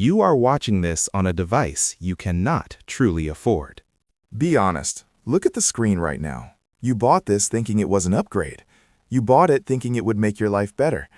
You are watching this on a device you cannot truly afford. Be honest. Look at the screen right now. You bought this thinking it was an upgrade. You bought it thinking it would make your life better.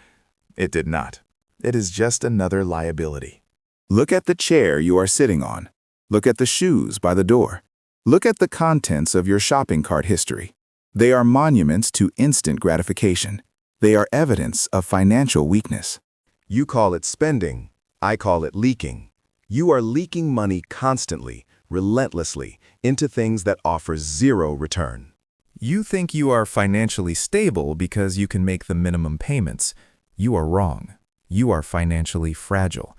It did not. It is just another liability. Look at the chair you are sitting on. Look at the shoes by the door. Look at the contents of your shopping cart history. They are monuments to instant gratification. They are evidence of financial weakness. You call it spending. I call it leaking. You are leaking money constantly, relentlessly, into things that offer zero return. You think you are financially stable because you can make the minimum payments. You are wrong. You are financially fragile.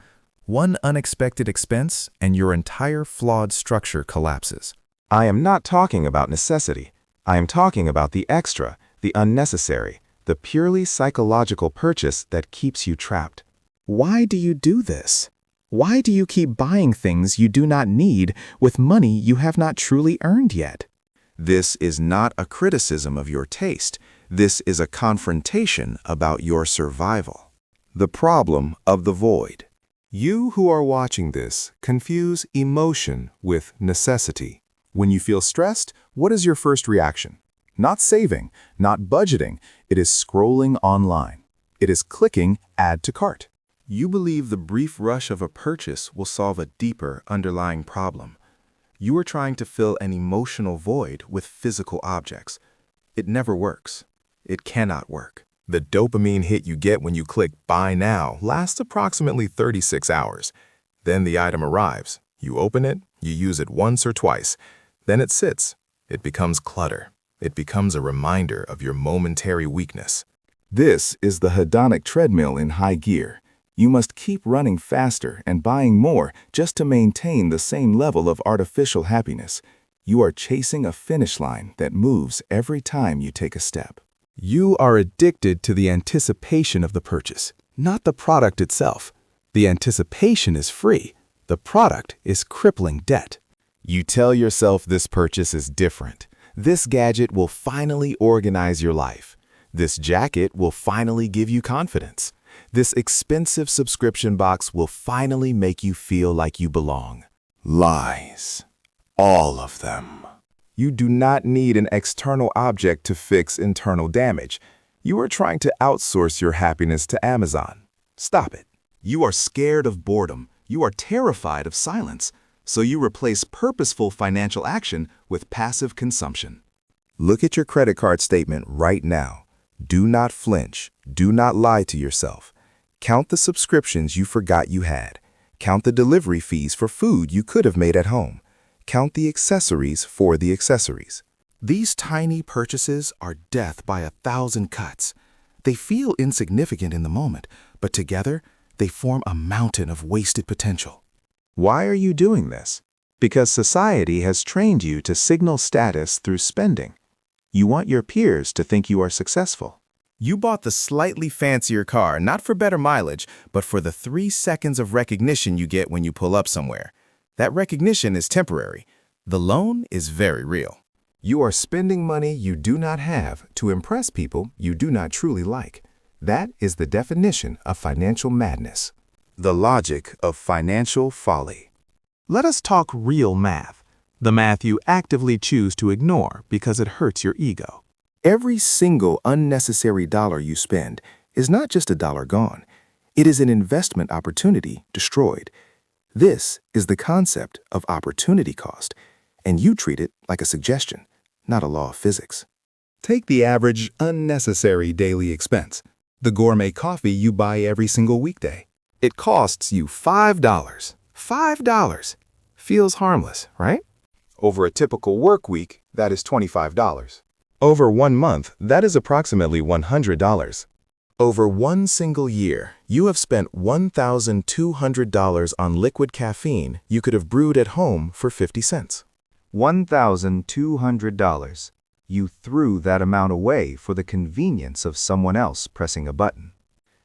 One unexpected expense and your entire flawed structure collapses. I am not talking about necessity. I am talking about the extra, the unnecessary, the purely psychological purchase that keeps you trapped. Why do you do this? Why do you keep buying things you do not need with money you have not truly earned yet? This is not a criticism of your taste. This is a confrontation about your survival. The problem of the void. You who are watching this confuse emotion with necessity. When you feel stressed, what is your first reaction? Not saving, not budgeting. It is scrolling online. It is clicking add to cart. You believe the brief rush of a purchase will solve a deeper underlying problem. You are trying to fill an emotional void with physical objects. It never works. It cannot work. The dopamine hit you get when you click Buy Now lasts approximately 36 hours. Then the item arrives. You open it, you use it once or twice. Then it sits. It becomes clutter. It becomes a reminder of your momentary weakness. This is the hedonic treadmill in high gear. You must keep running faster and buying more just to maintain the same level of artificial happiness. You are chasing a finish line that moves every time you take a step. You are addicted to the anticipation of the purchase, not the product itself. The anticipation is free. The product is crippling debt. You tell yourself this purchase is different. This gadget will finally organize your life. This jacket will finally give you confidence. This expensive subscription box will finally make you feel like you belong. Lies. All of them. You do not need an external object to fix internal damage. You are trying to outsource your happiness to Amazon. Stop it. You are scared of boredom. You are terrified of silence. So you replace purposeful financial action with passive consumption. Look at your credit card statement right now. Do not flinch. Do not lie to yourself. Count the subscriptions you forgot you had. Count the delivery fees for food you could have made at home. Count the accessories for the accessories. These tiny purchases are death by 1,000 cuts. They feel insignificant in the moment, but together they form a mountain of wasted potential. Why are you doing this? Because society has trained you to signal status through spending. You want your peers to think you are successful. You bought the slightly fancier car not for better mileage, but for the 3 seconds of recognition you get when you pull up somewhere. That recognition is temporary. The loan is very real. You are spending money you do not have to impress people you do not truly like. That is the definition of financial madness. The logic of financial folly. Let us talk real math. The math you actively choose to ignore because it hurts your ego. Every single unnecessary dollar you spend is not just a dollar gone. It is an investment opportunity destroyed. This is the concept of opportunity cost, and you treat it like a suggestion, not a law of physics. Take the average unnecessary daily expense, the gourmet coffee you buy every single weekday. It costs you $5. $5. Feels harmless, right? Over a typical work week, that is $25. Over 1 month, that is approximately $100. Over 1 single year, you have spent $1,200 on liquid caffeine you could have brewed at home for 50 cents. $1,200. You threw that amount away for the convenience of someone else pressing a button.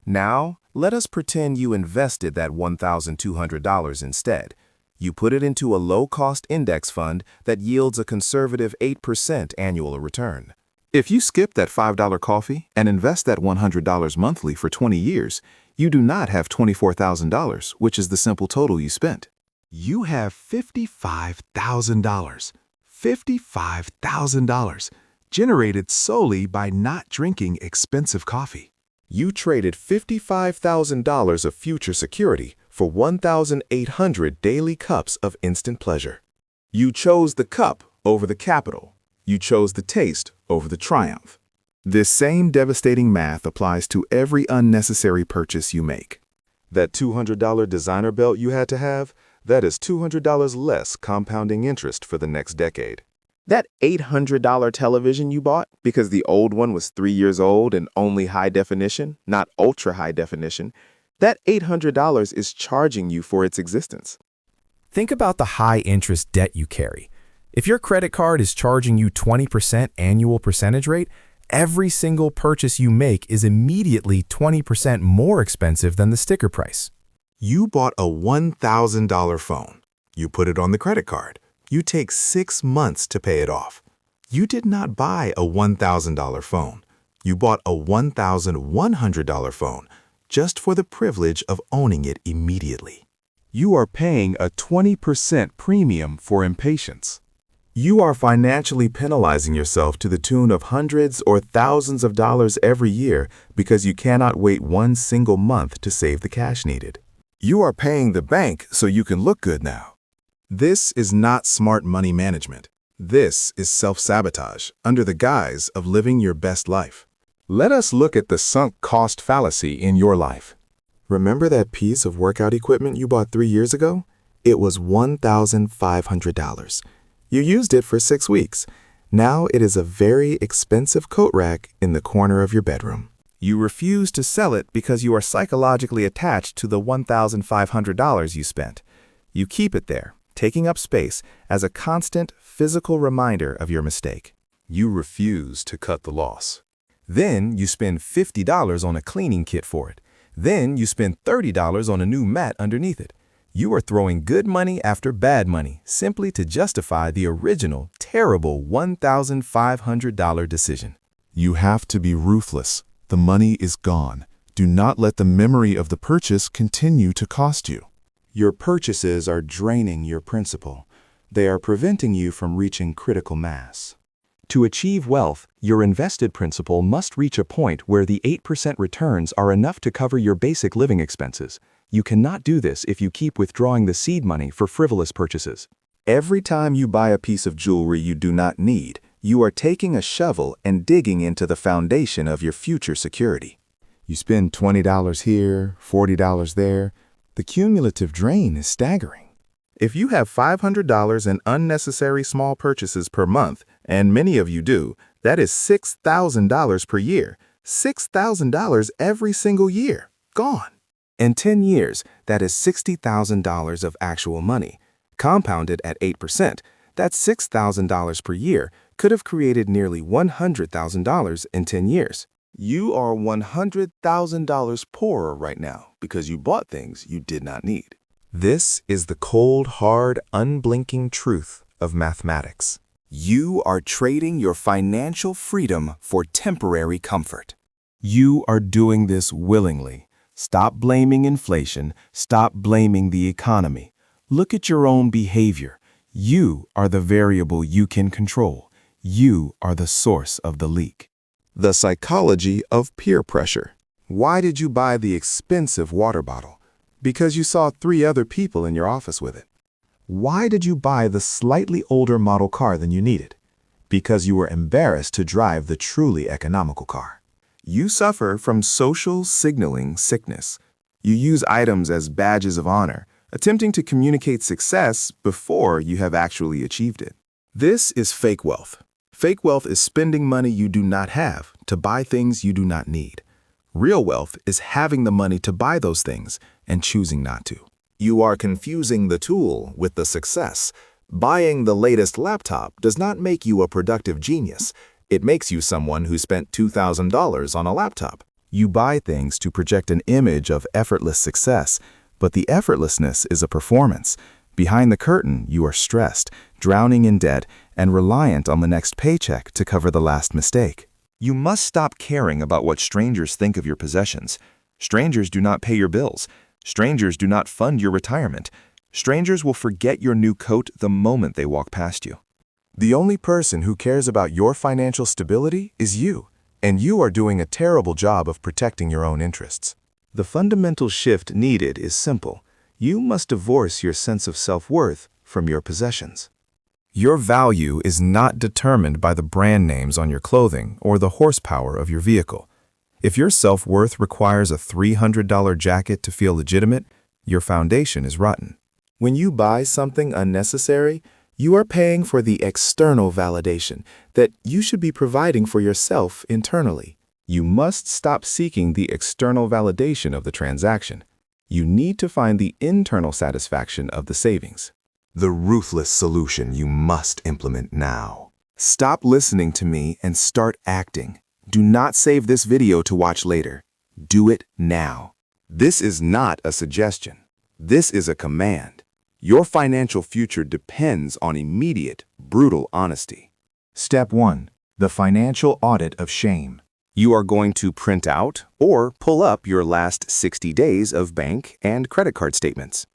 Now, let us pretend you invested that $1,200 instead. You put it into a low-cost index fund that yields a conservative 8% annual return. If you skip that $5 coffee and invest that $100 monthly for 20 years, You do not have $24,000, which is the simple total you spent. You have $55,000. $55,000, generated solely by not drinking expensive coffee. You traded $55,000 of future security for 1,800 daily cups of instant pleasure. You chose the cup over the capital. You chose the taste over the triumph. This same devastating math applies to every unnecessary purchase you make. That $200 designer belt you had to have, that is $200 less compounding interest for the next decade. That $800 television you bought because the old one was 3 years old and only high definition, not ultra high definition, that $800 is charging you for its existence. Think about the high-interest debt you carry. If your credit card is charging you 20% annual percentage rate, every single purchase you make is immediately 20% more expensive than the sticker price. You bought a $1,000 phone. You put it on the credit card. You take 6 months to pay it off. You did not buy a $1,000 phone. You bought a $1,100 phone just for the privilege of owning it immediately. You are paying a 20% premium for impatience. You are financially penalizing yourself to the tune of hundreds or thousands of dollars every year because you cannot wait one single month to save the cash needed. You are paying the bank so you can look good now. This is not smart money management. This is self-sabotage under the guise of living your best life. Let us look at the sunk cost fallacy in your life. Remember that piece of workout equipment you bought 3 years ago? It was $1,500. You used it for 6 weeks. Now it is a very expensive coat rack in the corner of your bedroom. You refuse to sell it because you are psychologically attached to the $1,500 you spent. You keep it there, taking up space as a constant physical reminder of your mistake. You refuse to cut the loss. Then you spend $50 on a cleaning kit for it. Then you spend $30 on a new mat underneath it. You are throwing good money after bad money simply to justify the original, terrible $1,500 decision. You have to be ruthless. The money is gone. Do not let the memory of the purchase continue to cost you. Your purchases are draining your principal. They are preventing you from reaching critical mass. To achieve wealth, your invested principal must reach a point where the 8% returns are enough to cover your basic living expenses. You cannot do this if you keep withdrawing the seed money for frivolous purchases. Every time you buy a piece of jewelry you do not need, you are taking a shovel and digging into the foundation of your future security. You spend $20 here, $40 there. The cumulative drain is staggering. If you have $500 in unnecessary small purchases per month, and many of you do, that is $6,000 per year. $6,000 every single year. Gone. In 10 years, that is $60,000 of actual money. Compounded at 8%, that $6,000 per year could have created nearly $100,000 in 10 years. You are $100,000 poorer right now because you bought things you did not need. This is the cold, hard, unblinking truth of mathematics. You are trading your financial freedom for temporary comfort. You are doing this willingly. Stop blaming inflation. Stop blaming the economy. Look at your own behavior. You are the variable you can control. You are the source of the leak. The psychology of peer pressure. Why did you buy the expensive water bottle? Because you saw 3 other people in your office with it. Why did you buy the slightly older model car than you needed? Because you were embarrassed to drive the truly economical car. You suffer from social signaling sickness. You use items as badges of honor, attempting to communicate success before you have actually achieved it. This is fake wealth. Fake wealth is spending money you do not have to buy things you do not need. Real wealth is having the money to buy those things and choosing not to. You are confusing the tool with the success. Buying the latest laptop does not make you a productive genius. It makes you someone who spent $2,000 on a laptop. You buy things to project an image of effortless success, but the effortlessness is a performance. Behind the curtain, you are stressed, drowning in debt, and reliant on the next paycheck to cover the last mistake. You must stop caring about what strangers think of your possessions. Strangers do not pay your bills. Strangers do not fund your retirement. Strangers will forget your new coat the moment they walk past you. The only person who cares about your financial stability is you, and you are doing a terrible job of protecting your own interests. The fundamental shift needed is simple. You must divorce your sense of self-worth from your possessions. Your value is not determined by the brand names on your clothing or the horsepower of your vehicle. If your self-worth requires a $300 jacket to feel legitimate, your foundation is rotten. When you buy something unnecessary, you are paying for the external validation that you should be providing for yourself internally. You must stop seeking the external validation of the transaction. You need to find the internal satisfaction of the savings. The ruthless solution you must implement now. Stop listening to me and start acting. Do not save this video to watch later. Do it now. This is not a suggestion. This is a command. Your financial future depends on immediate, brutal honesty. Step 1. The financial audit of shame. You are going to print out or pull up your last 60 days of bank and credit card statements.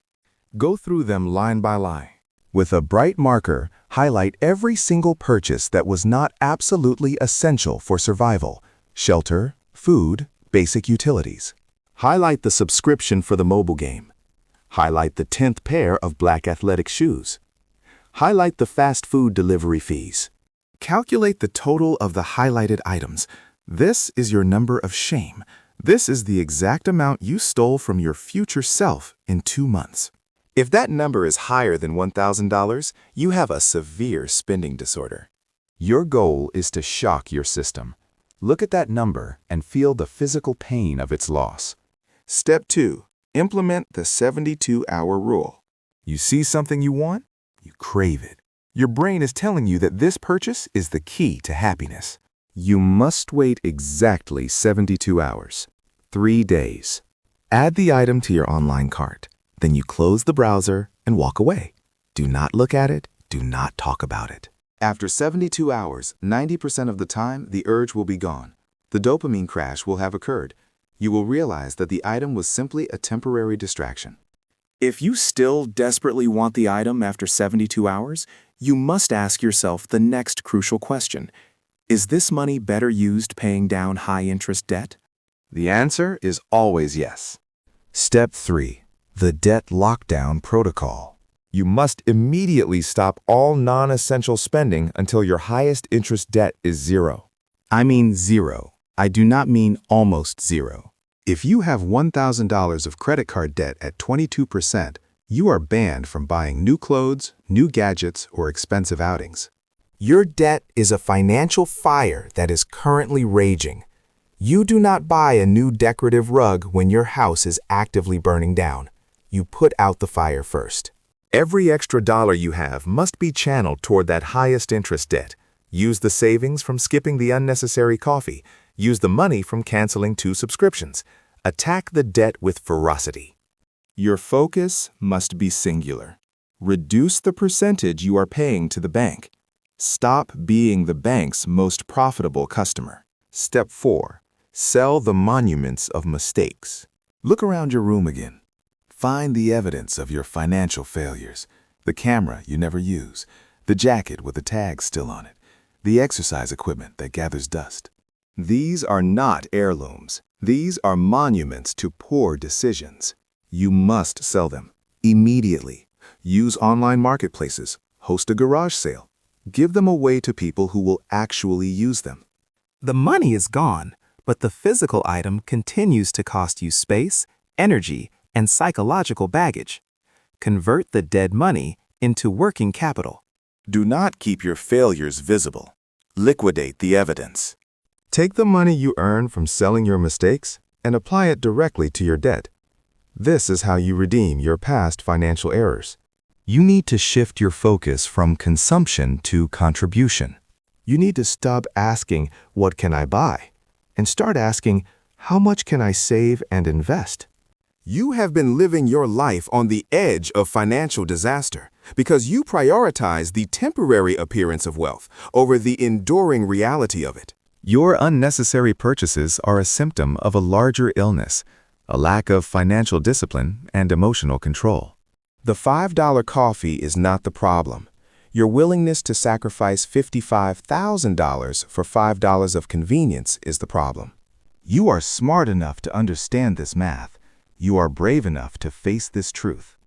Go through them line by line. With a bright marker, highlight every single purchase that was not absolutely essential for survival: shelter, food, basic utilities. Highlight the subscription for the mobile game. Highlight the 10th pair of black athletic shoes. Highlight the fast food delivery fees. Calculate the total of the highlighted items. This is your number of shame. This is the exact amount you stole from your future self in 2 months. If that number is higher than $1,000, you have a severe spending disorder. Your goal is to shock your system. Look at that number and feel the physical pain of its loss. Step 2. Implement the 72-hour rule. You see something you want, you crave it. Your brain is telling you that this purchase is the key to happiness. You must wait exactly 72 hours, 3 days. Add the item to your online cart. Then you close the browser and walk away. Do not look at it. Do not talk about it. After 72 hours, 90% of the time, the urge will be gone. The dopamine crash will have occurred. You will realize that the item was simply a temporary distraction. If you still desperately want the item after 72 hours, you must ask yourself the next crucial question. Is this money better used paying down high-interest debt? The answer is always yes. Step 3. The Debt Lockdown Protocol. You must immediately stop all non-essential spending until your highest interest debt is zero. I mean zero. I do not mean almost zero. If you have $1,000 of credit card debt at 22%, you are banned from buying new clothes, new gadgets, or expensive outings. Your debt is a financial fire that is currently raging. You do not buy a new decorative rug when your house is actively burning down. You put out the fire first. Every extra dollar you have must be channeled toward that highest interest debt. Use the savings from skipping the unnecessary coffee. Use the money from canceling 2 subscriptions. Attack the debt with ferocity. Your focus must be singular. Reduce the percentage you are paying to the bank. Stop being the bank's most profitable customer. Step 4. Sell the monuments of mistakes. Look around your room again. Find the evidence of your financial failures. The camera you never use. The jacket with the tag still on it. The exercise equipment that gathers dust. These are not heirlooms. These are monuments to poor decisions. You must sell them immediately. Use online marketplaces. Host a garage sale. Give them away to people who will actually use them. The money is gone, but the physical item continues to cost you space, energy, and psychological baggage. Convert the dead money into working capital. Do not keep your failures visible. Liquidate the evidence. Take the money you earn from selling your mistakes and apply it directly to your debt. This is how you redeem your past financial errors. You need to shift your focus from consumption to contribution. You need to stop asking, "What can I buy?" and start asking, "How much can I save and invest?" You have been living your life on the edge of financial disaster because you prioritize the temporary appearance of wealth over the enduring reality of it. Your unnecessary purchases are a symptom of a larger illness. a lack of financial discipline and emotional control. The $5 coffee is not the problem. Your willingness to sacrifice $55,000 for $5 of convenience is the problem. You are smart enough to understand this math. You are brave enough to face this truth.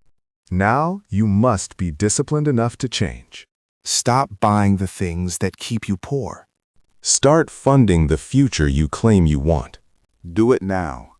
Now you must be disciplined enough to change. Stop buying the things that keep you poor. Start funding the future you claim you want. Do it now.